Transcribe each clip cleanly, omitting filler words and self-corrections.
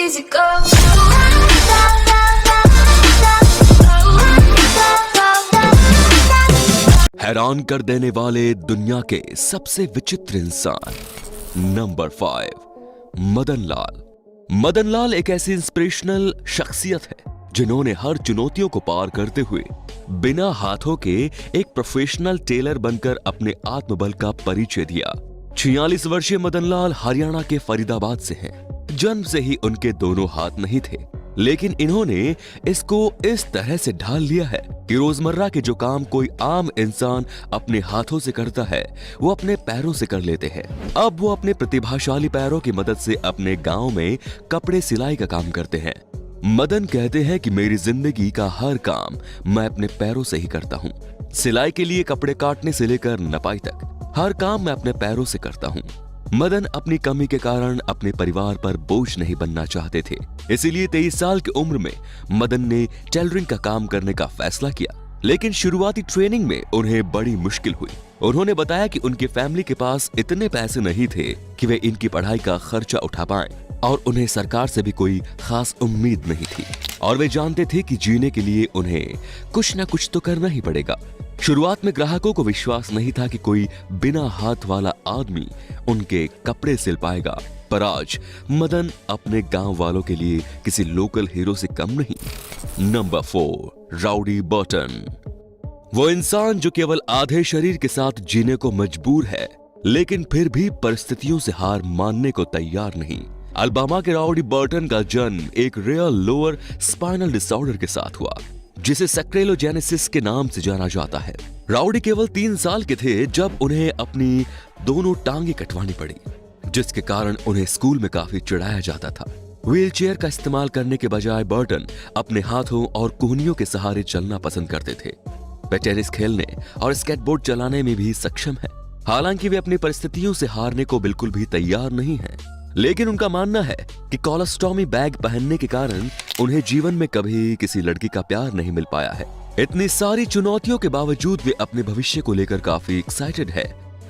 easy go. हैरान कर देने वाले दुनिया के सबसे विचित्र इंसान। नंबर 5, मदन लाल। मदन लाल एक ऐसी इंस्पिरेशनल शख्सियत है जिन्होंने हर चुनौतियों को पार करते हुए बिना हाथों के एक प्रोफेशनल टेलर बनकर अपने आत्मबल का परिचय दिया। 46 वर्षीय मदन लाल हरियाणा के फरीदाबाद से हैं। जन्म से ही उनके दोनों हाथ नहीं थे, लेकिन इन्होंने इसको इस तरह से ढाल लिया है कि रोजमर्रा के जो काम कोई आम इंसान अपने हाथों से करता है वो अपने पैरों से कर लेते हैं। अब वो अपने प्रतिभाशाली पैरों की मदद से अपने गांव में कपड़े सिलाई का काम करते हैं। मदन कहते हैं कि मेरी जिंदगी का हर काम मैं अपने पैरों से ही करता हूँ। सिलाई के लिए कपड़े काटने से लेकर नपाई तक हर काम मैं अपने पैरों से करता हूँ। मदन अपनी कमी के कारण अपने परिवार पर बोझ नहीं बनना चाहते थे, इसीलिए 23 साल की उम्र में मदन ने टेलरिंग का काम करने का फैसला किया। लेकिन शुरुआती ट्रेनिंग में उन्हें बड़ी मुश्किल हुई। उन्होंने बताया कि उनकी फैमिली के पास इतने पैसे नहीं थे कि वे इनकी पढ़ाई का खर्चा उठा पाएं और उन्हें सरकार से भी कोई खास उम्मीद नहीं थी और वे जानते थे कि जीने के लिए उन्हें कुछ न कुछ तो करना ही पड़ेगा। शुरुआत में ग्राहकों को विश्वास नहीं था कि कोई बिना हाथ वाला आदमी उनके कपड़े सिल पाएगा, पर आज मदन अपने गांव वालों के लिए किसी लोकल हीरो से कम नहीं। Number 4, rowdy Burton. वो इंसान जो केवल आधे शरीर के साथ जीने को मजबूर है, लेकिन फिर भी परिस्थितियों से हार मानने को तैयार नहीं। अल्बामा के राउडी बर्टन का जन्म एक रेयर लोअर स्पाइनल डिसऑर्डर के साथ हुआ, जिसे सैक्रेलोजेनेसिस के नाम से जाना जाता है। राउडी केवल 3 साल के थे जब उन्हें अपनी दोनों टांगे कटवानी पड़ी, जिसके कारण उन्हें स्कूल में काफी चिढ़ाया जाता था। व्हीलचेयर का इस्तेमाल करने के बजाय बर्टन अपने हाथों और कूहनियों के सहारे चलना पसंद करते थे। वे टेनिस खेलने और स्केटबोर्ड चलाने में भी सक्षम है। हालांकि वे अपनी परिस्थितियों से हारने को बिल्कुल भी तैयार नहीं हैं, लेकिन उनका मानना है कि कोलोस्टोमी बैग पहनने के कारण उन्हें जीवन में कभी किसी लड़की का प्यार नहीं मिल पाया है। इतनी सारी चुनौतियों के बावजूद वे अपने भविष्य को लेकर काफी एक्साइटेड है।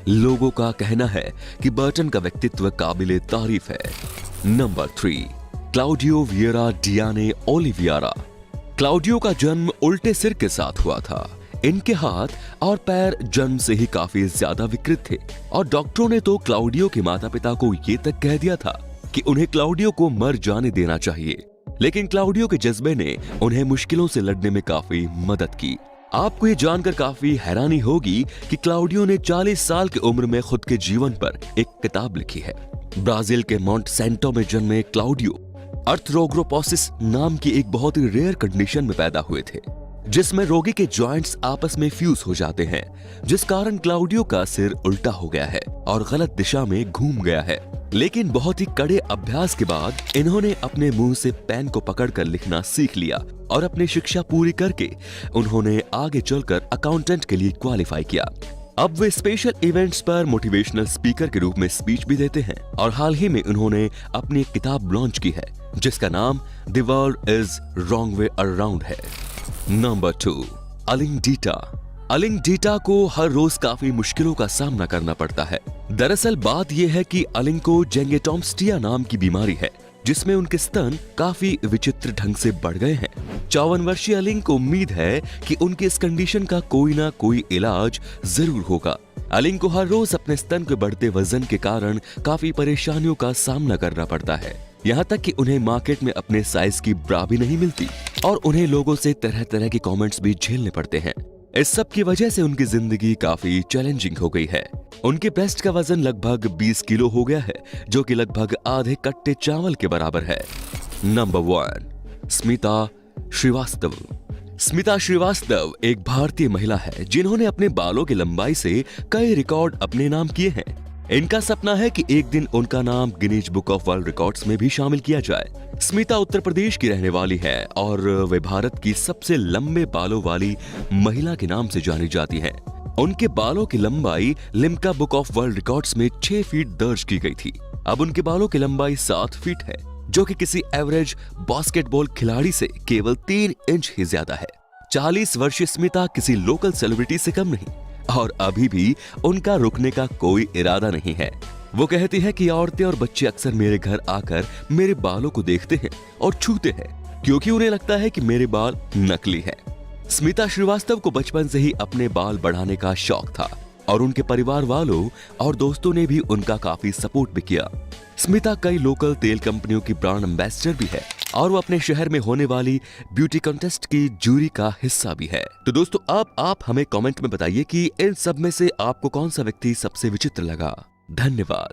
लोगों का कहना है कि बर्टन का व्यक्तित्व काबिले तारीफ है। Number 3, Claudio Vieira de Oliveira. Claudio का जन्म उल्टे सिर के साथ हुआ था। इनके हाथ और पैर जन्म से ही काफी ज्यादा विकृत थे और डॉक्टरों ने तो क्लाउडियो के माता पिता को ये तक कह दिया था कि उन्हें क्लाउडियो को मर जाने देना चाहिए। लेकिन क्लाउडियो के जज्बे ने उन्हें मुश्किलों से लड़ने में काफी मदद की। आपको ये जानकर काफी हैरानी होगी कि क्लाउडियो ने 40 साल की उम्र में खुद के जीवन पर एक किताब लिखी है। ब्राजील के मोंट सेंटो में जन्मे क्लाउडियो अर्थरोग्रोपोसिस नाम की एक बहुत ही रेयर कंडीशन में पैदा हुए थे, जिसमें रोगी के जॉइंट्स आपस में फ्यूज हो जाते हैं, जिस कारण क्लाउडियो का सिर उल्टा हो गया है और गलत दिशा में घूम गया है। लेकिन बहुत ही कड़े अभ्यास के बाद इन्होंने अपने मुंह से पेन को पकड़कर लिखना सीख लिया और अपनी शिक्षा पूरी करके उन्होंने आगे चलकर अकाउंटेंट के लिए क्वालिफाई किया। अब वे स्पेशल इवेंट्स पर मोटिवेशनल स्पीकर के रूप में स्पीच भी देते हैं और हाल ही में उन्होंने अपनी एक किताब लॉन्च की है जिसका नाम the world is wrong way around है। नंबर 2, अलिंग डीटा। अलिंग डीटा को हर रोज काफी मुश्किलों का सामना करना पड़ता है। दरअसल बात यह है कि अलिंग को जेंगेटोम्स्टिया नाम की बीमारी है, जिसमें उनके स्तन काफी विचित्र ढंग से बढ़ गए हैं। 54 वर्षीय अलिंग को उम्मीद है कि उनकी इस कंडीशन का कोई ना कोई इलाज जरूर होगा। अलिंग को हर रोज अपने स्तन के बढ़ते वजन के कारण काफी परेशानियों का सामना करना पड़ता है। यहाँ तक कि उन्हें मार्केट में अपने साइज की ब्रा भी नहीं मिलती और उन्हें लोगों से तरह तरह के कमेंट्स भी झेलने पड़ते हैं। इस सब की वजह से उनकी जिंदगी काफी चैलेंजिंग हो गई है। उनके ब्रेस्ट का वजन लगभग 20 किलो हो गया है, जो कि लगभग आधे कट्टे चावल के बराबर है। नंबर 1, स्मिता श्रीवास्तव। स्मिता श्रीवास्तव एक भारतीय महिला है जिन्होंने अपने बालों की लंबाई से कई रिकॉर्ड अपने नाम किए हैं। इनका सपना है कि एक दिन उनका नाम Guinness book of world records में भी शामिल किया जाए। स्मिता उत्तर प्रदेश की रहने वाली है और वे भारत की सबसे लंबे बालों वाली महिला के नाम से जानी जाती हैं। उनके बालों की लंबाई Limca book of world records में 6 फीट दर्ज की गई थी। अब उनके बालों की लंबाई 7 फीट है, जो कि किसी एवरेज बास्केटबॉल खिलाड़ी से केवल 3 इंच ही ज्यादा है। 40 वर्षीय स्मिता किसी लोकल सेलिब्रिटी से कम नहीं और अभी भी उनका रुकने का कोई इरादा नहीं है। वो कहती है कि औरतें और बच्चे अक्सर मेरे घर आकर मेरे बालों को देखते हैं और छूते हैं क्योंकि उन्हें लगता है कि मेरे बाल नकली हैं। स्मिता श्रीवास्तव को बचपन से ही अपने बाल बढ़ाने का शौक था और उनके परिवार वालों और दोस्तों ने भी उनका काफी सपोर्ट भी किया। स्मिता कई लोकल तेल कंपनियों की ब्रांड एम्बेसडर भी है और वो अपने शहर में होने वाली ब्यूटी कॉन्टेस्ट की जूरी का हिस्सा भी है। तो दोस्तों अब आप हमें कमेंट में बताइए कि इन सब में से आपको कौन सा व्यक्ति सबसे विचित्र लगा। धन्यवाद।